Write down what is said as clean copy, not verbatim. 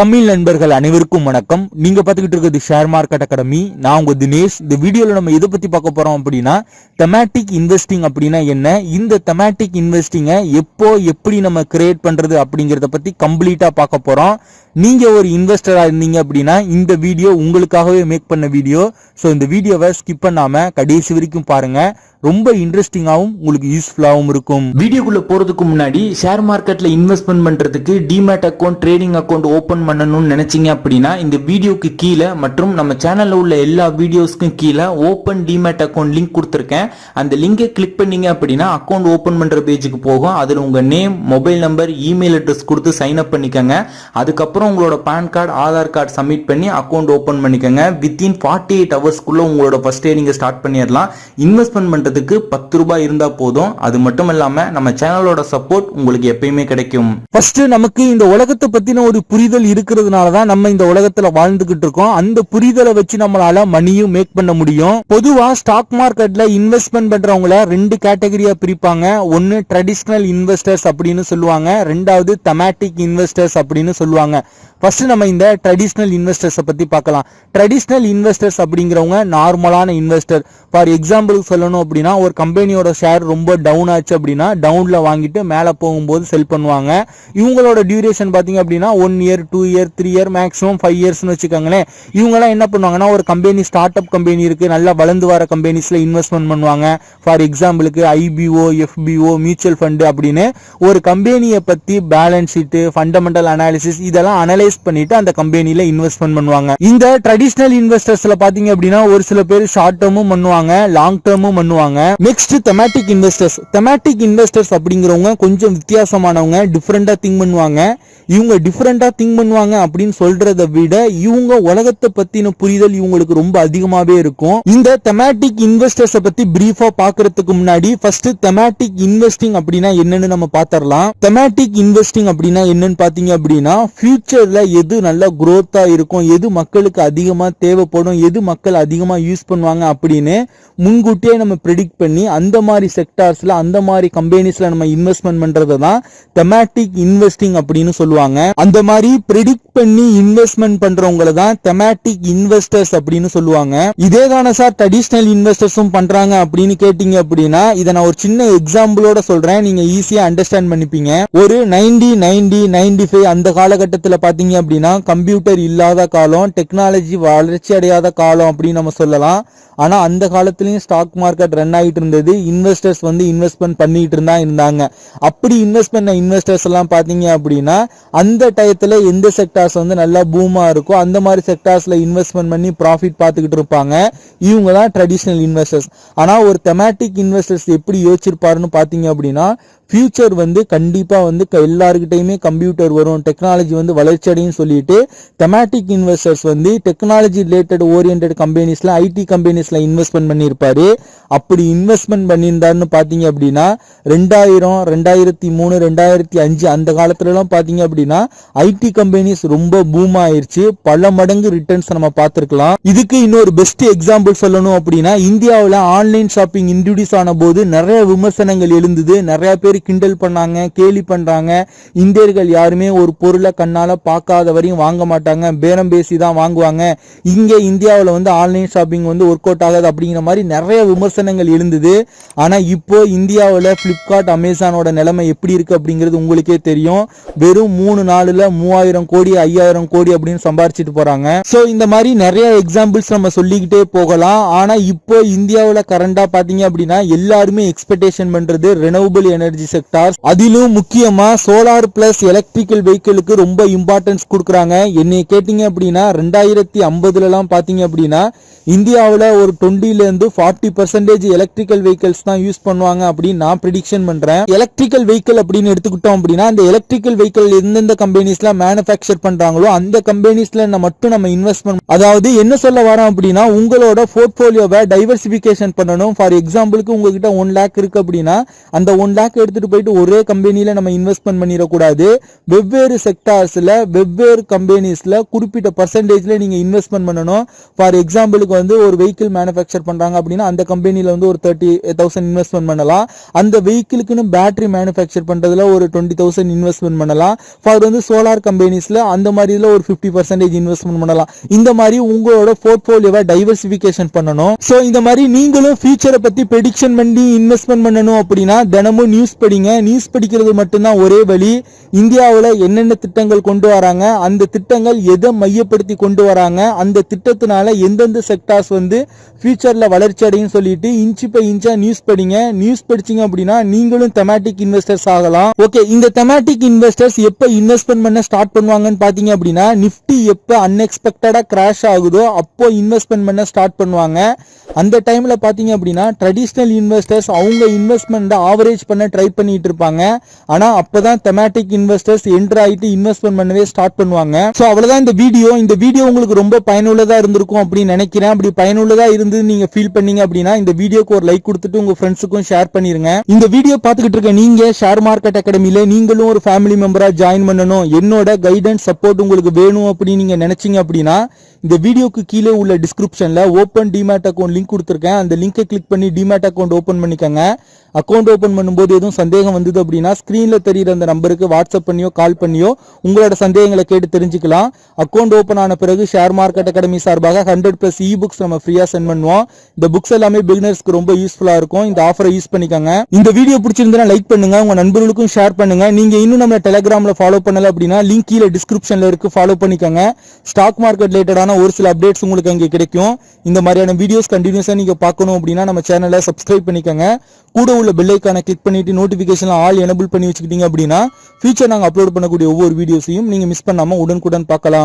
தமிழ் நண்பர்கள் அனைவருக்கும் வணக்கம். நீங்க பாத்துக்கிட்டு இருக்கிறது ஷேர் மார்க்கெட் அகாடமி. நான் உங்க தினேஷ். இந்த வீடியோல நம்ம எதை பத்தி பார்க்க போறோம் அப்படின்னா, தெமாட்டிக் இன்வெஸ்டிங் அப்படின்னா என்ன, இந்த தெமாட்டிக் இன்வெஸ்டிங்கை எப்போ எப்படி நம்ம கிரியேட் பண்றது அப்படிங்கறத பத்தி கம்ப்ளீட்டா பார்க்க போறோம். நீங்க ஒரு இன்வெஸ்டரா இருந்தீங்க அப்படின்னா இந்த வீடியோ உங்களுக்காகவே மேக் பண்ண வீடியோ. சோ இந்த வீடியோவை ஸ்கிப் பண்ணாம கடைசி வரைக்கும் பாருங்க. ரொம்ப இன்ட்ரெஸ்டிங்காவும் உங்களுக்கு யூஸ்ஃபுல்லாவும் இருக்கும். வீடியோக்குள்ள போறதுக்கு முன்னாடி ஷேர் மார்க்கெட்ல இன்வெஸ்ட்மெண்ட் பண்றதுக்கு demat account, trading account open பண்ணணும்னு நினைச்சீங்க அப்படின்னா இந்த வீடியோக்கு கீழே மற்றும் நம்ம சேனல்ல உள்ள எல்லா வீடியோஸ்க்கும் கீழே ஓபன் டிமேட் அக்கௌண்ட் லிங்க் கொடுத்துருக்கேன். அந்த லிங்கை கிளிக் பண்ணீங்க அப்படின்னா அக்கௌண்ட் ஓபன் பண்ற பேஜுக்கு போகும். அதுல உங்க name, mobile number, email address கொடுத்து சைன் அப் பண்ணிக்கங்க. அதுக்கப்புறம் உங்களோட PAN card, Aadhaar card submit பண்ணி அக்கௌண்ட் ஓபன் பண்ணிக்கங்க. வித்தின் 48 ஹவர்ஸ்க்குள்ள உங்களோட ஃபர்ஸ்ட் டே நீங்க ஸ்டார்ட் பண்ணிடலாம். இன்வெஸ்ட்மெண்ட் பண்றதுக்கு 10 ரூபாய் இருந்தா போதும். அது மட்டும் இல்லாம நம்ம சேனலோட சப்போர்ட் உங்களுக்கு எப்பயுமே கிடைக்கும். ஃபர்ஸ்ட் நமக்கு இந்த உலகத்தை பத்தின ஒரு புரிதல் இருக்கிறதுனால தான் நம்ம இந்த உலகத்துல வாழ்ந்துகிட்டு இருக்கோம். அந்த புரிதலை வச்சு நம்மளால மணியும் மேக் பண்ண முடியும். பொதுவா ஸ்டாக் மார்க்கெட்ல இன்வெஸ்ட்மெண்ட் பண்றவங்கள 2 கேட்டகரியா பிரிப்பாங்க. ஒன்னு ட்ரெடிஷனல் இன்வெஸ்டர்ஸ் அப்படின்னு சொல்லுவாங்க, ரெண்டாவது தெமாட்டிக் இன்வெஸ்டர்ஸ் அப்படின்னு சொல்லுவாங்க. ஃபர்ஸ்ட் நம்ம இந்த ட்ரெடிஷனல் இன்வெஸ்டர்ஸ் பத்தி பார்க்கலாம். ட்ரெடிஷனல் இன்வெஸ்டர்ஸ் அப்படிங்கிறவங்க நார்மலான இன்வெஸ்டர். ஃபார் எக்ஸாம்பிள் சொல்லணும் அப்படின்னா, ஒரு கம்பெனியோட ஷேர் ரொம்ப டவுன் ஆச்சு அப்படின்னா டவுன்ல வாங்கிட்டு மேல போகும்போது செல் பண்ணுவாங்க. இவங்களோட டியூரேஷன் பாத்தீங்க அப்படின்னா 1 இயர், 2 இயர், 3 இயர், மேக்ஸிமம் 5 இயர்ஸ்னு வச்சுக்கோங்களேன். இவங்க எல்லாம் என்ன பண்ணுவாங்கன்னா, ஒரு கம்பெனி ஸ்டார்ட் அப் கம்பெனி இருக்கு, நல்லா வளர்ந்து வர கம்பெனிஸ்ல இன்வெஸ்ட்மெண்ட் பண்ணுவாங்க. ஃபார் எக்ஸாம்பிளுக்கு ஐபிஓ, எஃபிஓ, மியூச்சுவல் ஃபண்ட் அப்படின்னு ஒரு கம்பெனியை பத்தி பேலன்ஸ் ஷீட், ஃபண்டமெண்டல் அனாலிசிஸ் இதெல்லாம் அனலைஸ் பண்ணிட்டு அந்த கம்பெனில இன்வெஸ்ட்மெண்ட் பண்ணுவாங்க. இந்த ட்ரெடிஷனல் இன்வெஸ்டர்ஸ்ல பாத்தீங்க அப்படின்னா ஒரு சில பேர் ஷார்ட் டேர்மும் பண்ணுவாங்க, லாங் டேர்மும் பண்ணுவாங்க. Next thematic investors. Thematic investors அப்படிங்கிறவங்க கொஞ்சம் வித்தியாசமானவங்க, டிஃபரெண்டா திங்க் பண்ணுவாங்க. இவங்க டிஃபரெண்டா திங்க் பண்ணுவாங்க அப்படின்னு சொல்றதை விட இவங்க உலகத்தை பத்தின புரிதல் இவங்களுக்கு ரொம்ப அதிகமாவே இருக்கும். இந்த தெமாட்டிக் இன்வெஸ்டர்ஸ் பத்தி பிரீஃபா பாக்குறதுக்கு முன்னாடி ஃபர்ஸ்ட் தெமாட்டிக் இன்வெஸ்டிங் அப்படின்னா என்னன்னு நம்ம பாத்திரலாம். தெமாட்டிக் இன்வெஸ்டிங் அப்படின்னா என்னன்னு பாத்தீங்க அப்படின்னா, ஃபியூச்சர்ல எது நல்ல குரோத்தா இருக்கும், எது மக்களுக்கு அதிகமா தேவைப்படும், எது மக்கள் அதிகமா யூஸ் பண்ணுவாங்க அப்படின்னு முன்கூட்டியே நம்ம ப்ரெடிக்ட் பண்ணி அந்த மாதிரி செக்டார்ஸ்ல, அந்த மாதிரி கம்பெனிஸ்ல நம்ம இன்வெஸ்ட்மெண்ட் பண்றதை தான் தெமாட்டிக் இன்வெஸ்டிங் அப்படின்னு சொல்லுவாங்க. அந்த மாதிரி ப்ரெடிக்ட் பண்ணி இன்வெஸ்ட்மெண்ட் பண்றவங்களை தான் தெமாட்டிக் இன்வெஸ்டர்ஸ் அப்படின்னு சொல்லுவாங்க. இதே தானே சார் ட்ரெடிஷனல் இன்வெஸ்டர்ஸும் பண்றாங்க அப்படின்னு கேட்டீங்க அப்படின்னா, இதை நான் ஒரு சின்ன எக்ஸாம்பிளோட சொல்றேன், நீங்க ஈஸியா அண்டர்ஸ்டாண்ட் பண்ணிப்பீங்க. ஒரு 95 அந்த காலகட்டத்தில் பாத்தீங்க அப்படின்னா கம்ப்யூட்டர் இல்லாத காலம், டெக்னாலஜி வளர்ச்சி அடையாத காலம் அப்படின்னு நம்ம சொல்லலாம். ஆனா அந்த காலத்திலயும் ஸ்டாக் மார்க்கெட் ரன் ஆகிட்டு இருந்தது. இன்வெஸ்டர்ஸ் இன்வெஸ்ட்மெண்ட் பண்ணிட்டு இருந்தாங்க. அப்படி இன்வெஸ்ட் பண்ண இன்வெஸ்டர்ஸ் எல்லாம் பாத்தீங்க அப்படின்னா அந்த டயத்துல எந்த செக்டார்ஸ் நல்லா பூமா இருக்கோ அந்த மாதிரி செக்டார்ஸ்ல இன்வெஸ்ட்மெண்ட் பண்ணி ப்ராஃபிட் பார்த்துக்கிட்டு இருப்பாங்க. இவங்க தான் ட்ரெடிஷனல் இன்வெஸ்டர்ஸ். ஆனா ஒரு தெமாட்டிக் இன்வெஸ்டர்ஸ் எப்படி யோசிச்சிருப்பாருன்னு பாத்தீங்க அப்படின்னா, ஃபியூச்சர் கண்டிப்பா எல்லாருக்கிட்டையுமே கம்ப்யூட்டர் வரும், டெக்னாலஜி வளர்ச்சி அடையும் சொல்லிட்டு thematic investors technology related oriented கம்பெனிஸ்ல, ஐடி கம்பெனிஸ்ல இன்வெஸ்ட்மெண்ட் பண்ணியிருப்பாரு. அப்படி இன்வெஸ்ட்மெண்ட் பண்ணியிருந்தாருன்னு பாத்தீங்க அப்படின்னா 2000, 2003, 2005 அந்த காலத்துல எல்லாம் பாத்தீங்க அப்படின்னா ஐடி கம்பெனிஸ் ரொம்ப பூம் ஆயிருச்சு. பல மடங்கு ரிட்டர்ன்ஸ் நம்ம பார்த்திருக்கலாம். இதுக்கு இன்னொரு பெஸ்ட் எக்ஸாம்பிள் சொல்லணும் அப்படின்னா, இந்தியாவில் ஆன்லைன் ஷாப்பிங் இன்ட்ரோடியூஸ் ஆன போது நிறைய விமர்சனங்கள் எழுந்தது. நிறைய பேர் கிண்டல் பண்ணாங்க, கேலி பண்றாங்க. இந்தியர்கள் யாருமே ஒரு பொருளை கண்ணால பார்க்காத வரையும் வாங்க மாட்டாங்க, பேரம் பேசி தான் வாங்குவாங்க. இங்க இந்தியாவில் ஆன்லைன் ஷாப்பிங் ஒர்க் அவுட் ஆகாது அப்படிங்கிற மாதிரி நிறைய விமர்சனங்கள் எழுந்தது. ஆனா இப்போ இந்தியாவில் பிளிப்கார்ட், அமேசானோட நிலைமை எப்படி இருக்கு அப்படிங்கிறது உங்களுக்கே தெரியும். வெறும் 3 நாளுல 3000 கோடி 5000 கோடி அப்படின்னு சம்பாரிச்சிட்டு போறாங்க. சோ இந்த மாதிரி நிறைய எக்ஸாம்பிள்ஸ் நம்ம சொல்லிக்கிட்டே போகலாம். ஆனா இப்போ இந்தியாவில் கரண்டா பாத்தீங்க அப்படின்னா எல்லாருமே எக்ஸ்பெக்டேஷன் பண்றது ரெனவபிள் எனர்ஜி செக்டார்ஸ். அதிலும் முக்கியமா சோலார் பிளஸ் எலக்ட்ரிக்கல் வெஹிக்கிளுக்கு ரொம்ப இம்பார்ட்டன்ஸ் கொடுக்குறாங்க. என்னை கேட்டீங்க அப்படின்னா 2050 எல்லாம் பாத்தீங்க அப்படின்னா இந்தியாவில் ஒரு 20-40% எலக்ட்ரிக்கல் வெஹிக்கிள்ஸ் தான் யூஸ் பண்ணுவாங்க அப்படின்னு நான் ப்ரெடிக்ஷன் பண்றேன். எலக்ட்ரிக்கல் வெஹிக்கிள் அப்படின்னு எடுத்துக்கிட்டோம் அப்படின்னா அந்த எலக்ட்ரிக்கல் வெஹிக்கிள் எந்தெந்த கம்பெனிஸ்ல மேனுஃபேக்சர் பண்றாங்களோ அந்த கம்பெனிஸ்ல மட்டும் நம்ம இன்வெஸ்ட்மெண்ட், அதாவது என்ன சொல்ல வரோம் அப்படின்னா உங்களோட போர்ட்போலியோவை டைவர்சிபிகேஷன் பண்ணணும். ஃபார் எக்ஸாம்பிளுக்கு உங்ககிட்ட 1 lakh இருக்கு அப்படின்னா அந்த 1 lakh எடுத்துட்டு எடுத்துட்டு போயிட்டு ஒரே கம்பெனில நம்ம இன்வெஸ்ட்மெண்ட் பண்ணிடக்கூடாது. வெவ்வேறு செக்டார்ஸ்ல வெவ்வேறு கம்பெனிஸ்ல குறிப்பிட்ட பர்சன்டேஜ்ல நீங்க இன்வெஸ்ட்மெண்ட் பண்ணணும். ஃபார் எக்ஸாம்பிளுக்கு வந்து ஒரு வெஹிக்கிள் மேனுஃபேக்சர் பண்றாங்க அப்படின்னா அந்த கம்பெனில வந்து ஒரு 30,000 இன்வெஸ்ட்மெண்ட் பண்ணலாம். அந்த வெஹிக்கிளுக்குன்னு பேட்டரி மேனுஃபேக்சர் பண்றதுல ஒரு 20,000 இன்வெஸ்ட்மெண்ட் பண்ணலாம். ஃபார் வந்து சோலார் கம்பெனிஸ்ல அந்த மாதிரி இதுல ஒரு 50% இன்வெஸ்ட்மெண்ட் பண்ணலாம். இந்த மாதிரி உங்களோட போர்ட்போலியோவை டைவர்சிபிகேஷன் பண்ணணும். சோ இந்த மாதிரி நீங்களும் ஃபியூச்சரை பத்தி ப்ரெடிக்ஷன் பண்ணி இன்வெஸ்ட்மெண்ட் பண்ணணும் அப்படின்னா தினமும் நியூஸ் படிங்க. நியூஸ் படிக்கிறது மட்டும்தான் ஒரே வழி. இந்தியாவில் என்னென்ன திட்டங்கள் கொண்டு வராங்க, அந்த திட்டங்கள் எதை மையப்படுத்தி கொண்டு வராங்க, அந்த திட்டத்தினால எந்தெந்த செக்டார்ஸ் வந்து ஃபியூச்சர்ல வளர்ச்சி அடையும் சொல்லிட்டு இன்ச்சு பை இன்ச்சா நியூஸ் படிங்க. நியூஸ் படிச்சீங்க அப்படின்னா நீங்களும் தெமாட்டிக் இன்வெஸ்டர்ஸ் ஆகலாம். ஓகே, இந்த தெமாட்டிக் இன்வெஸ்டர்ஸ் எப்ப இன்வெஸ்ட்மெண்ட் பண்ண ஸ்டார்ட் பண்ணுவாங்கன்னு பாத்தீங்க அப்படின்னா நிஃப்டி எப்ப அன்எக்ஸ்பெக்டடா கிராஷ் ஆகுதோ அப்போ இன்வெஸ்ட்மெண்ட் பண்ண ஸ்டார்ட் பண்ணுவாங்க. அந்த டைம்ல பாத்தீங்க அப்படின்னா ட்ரெடிஷனல் இன்வெஸ்டர்ஸ் அவங்க இன்வெஸ்ட்மெண்ட் ஆவரேஜ் பண்ண ட்ரை பண்ணிட்டு இருப்பாங்க. ஆனா அப்பதான் தெமாட்டிக் இன்வெஸ்டர்ஸ் என்டர் ஆயிட்டு இன்வெஸ்ட்மெண்ட் பண்ணவே ஸ்டார்ட் பண்ணுவாங்க. சோ அவ்வளவுதான் இந்த வீடியோ உங்களுக்கு ரொம்ப பயனுள்ளதா இருந்திருக்கும் அப்படின்னு நினைக்கிறேன். அப்படி பயனுள்ளதா இருந்து நீங்க ஃபீல் பண்ணீங்க அப்படின்னா இந்த வீடியோக்கு ஒரு லைக் கொடுத்துட்டு உங்க ஃப்ரெண்ட்ஸுக்கும் ஷேர் பண்ணிருங்க. இந்த வீடியோ பார்த்துக்கிட்டு இருக்க நீங்க ஷேர் மார்க்கெட் அகாடமில நீங்களும் ஒரு ஃபேமிலி மெம்பரா ஜாயின் பண்ணணும், என்னோட கைடன்ஸ் சப்போர்ட் உங்களுக்கு வேணும் அப்படின்னு நீங்க நினைச்சீங்க அப்படின்னா இந்த வீடியோக்கு கீழே உள்ள டிஸ்கிரிப்ஷன்ல ஓபன் டிமேட் அக்கௌண்ட் லிங்க் கொடுத்திருக்கேன். அந்த லிங்கை கிளிக் பண்ணி டிமேட் அக்கௌண்ட் ஓபன் பண்ணிக்கங்க. அக்கௌண்ட் ஓபன் பண்ணும்போது எதுவும் சந்தேகம் வந்தது அப்படின்னா ஸ்கிரீன்ல தெரியுற அந்த நம்பருக்கு வாட்ஸ்அப் பண்ணியோ கால் பண்ணியோ உங்களோட சந்தேகங்களை கேட்டு தெரிஞ்சுக்கலாம். அக்கௌண்ட் ஓபன் ஆன பிறகு ஷேர் மார்க்கெட் அகாடமி சார்பாக 100+ இ புக்ஸ் நம்ம ஃப்ரீயா சென்ட் பண்ணுவோம். இந்த புக்ஸ் எல்லாமே பிகினர்ஸ்க்கு ரொம்ப யூஸ்ஃபுல்லா இருக்கும். இந்த ஆஃபரை யூஸ் பண்ணிக்கோங்க. இந்த வீடியோ பிடிச்சிருந்தா லைக் பண்ணுங்க, உங்க நண்பர்களுக்கும் ஷேர் பண்ணுங்க. நீங்க இன்னும் நம்ம டெலிகிராம்ல ஃபாலோ பண்ணல அப்படின்னா லிங்க் கீழே டிஸ்கிரிப்ஷன்ல இருக்கு, ஃபாலோ பண்ணிக்கோங்க. ஸ்டாக் மார்க்கெட் ரிலேட்டடான ஒரு சில அப்டேட்ஸ் உங்களுக்கு அங்கே கிடைக்கும். இந்த மாதிரியான வீடியோஸ் கண்டினியூஸா நீங்க பார்க்கணும் அப்படின்னா நம்ம சேனலை சப்ஸ்கிரைப் பண்ணிக்கோங்க. கூட உள்ள பெல் ஐகானை கிளிக் பண்ணிட்டு நோட்டிபிகேஷன் ஆல் எனேபிள் பண்ணி வச்சுக்கிட்டீங்க அப்படின்னா ஃபியூச்சர் நாங்க அப்லோட் பண்ணக்கூடிய ஒவ்வொரு வீடியோஸையும் நீங்க மிஸ் பண்ணாம உடனுக்குடன் பார்க்கலாம்.